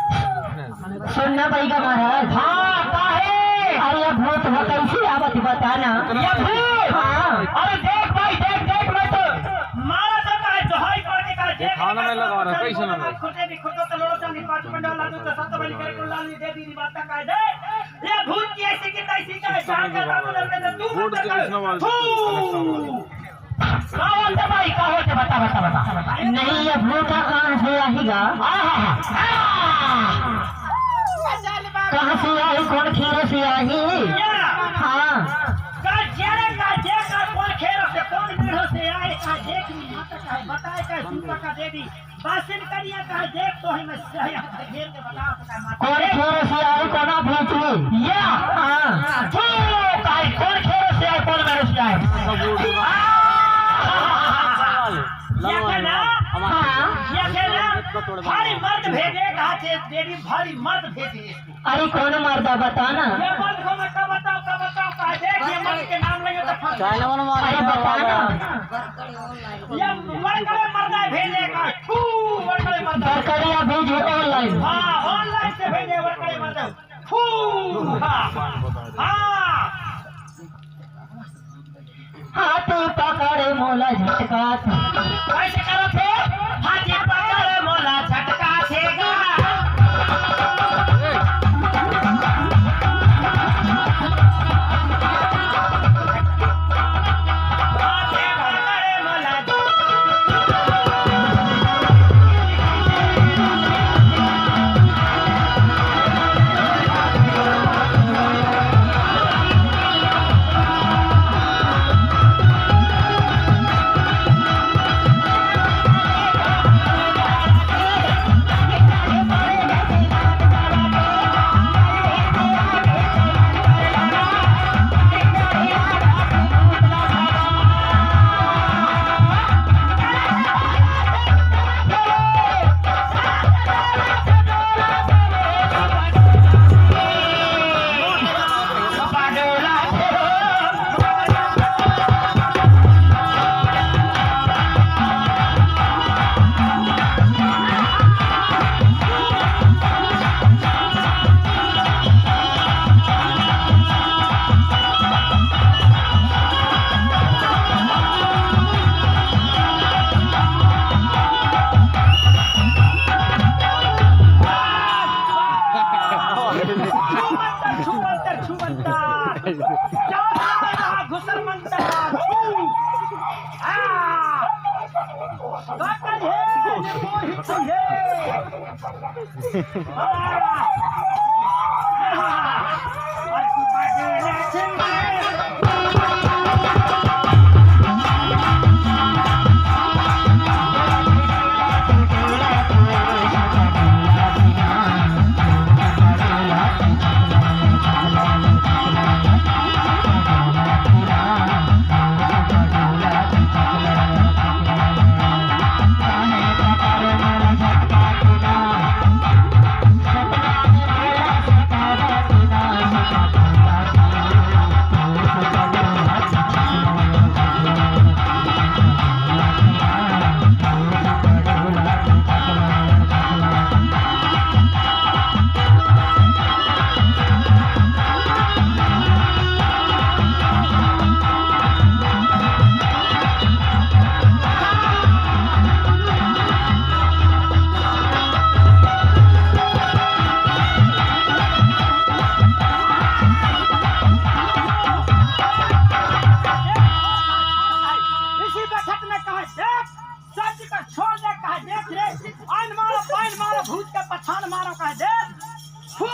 सुनना पड़ेगा महाराज। हाँ काहे? अरे भूत हो कैसे आवत बताना। ये भूत? हाँ। अरे देख भाई देख मैं तो मारा तो का दहाई पार्टी का देख खाना में लगा रहा कैसे ना खोटे भी खोटो तो लोड़ो चांदी पांच पंडाल लादू तो सब बलि करे को लाल दे दी बात का दे। ये भूत की ऐसी की तैसी का जान का काम करके तू वोट के कृष्ण वाले भाई का होते बता नहीं ये भूत कहां से आएगा? कहां से आई? कौन खीरे से आई? हाँ का कौन खेरों से कौन मेढ़ों से आए का देख ली बताए का सुनता का दे दी बासिन करिया का देख तो है मैं घेर के बता सका कौन खेरों से आए कौन भूत या हां कौन खेरों से आए कौन मेढ़ों से आए? भारी मर्द भेजे कहा थे देवी भारी मर्द भेजे। अरे कौन मर्दा बताना? ये मर्द को मैं कब बताओ कहा देख ये मर्द के नाम लगे तो चाइना वाला मार अरे बताना ये वर्कड़े मर्दा भेजे का वर्कड़े मर्दा वर्कड़े भेजे ऑनलाइन। हाँ ऑनलाइन से भेजे वर्कड़े मर्दा हाथी पकड़े मोला झटका कैसे करो थे? हाथी पकड़े मोला झटका छेगा भूत के पछाड़ मारो कह दे फू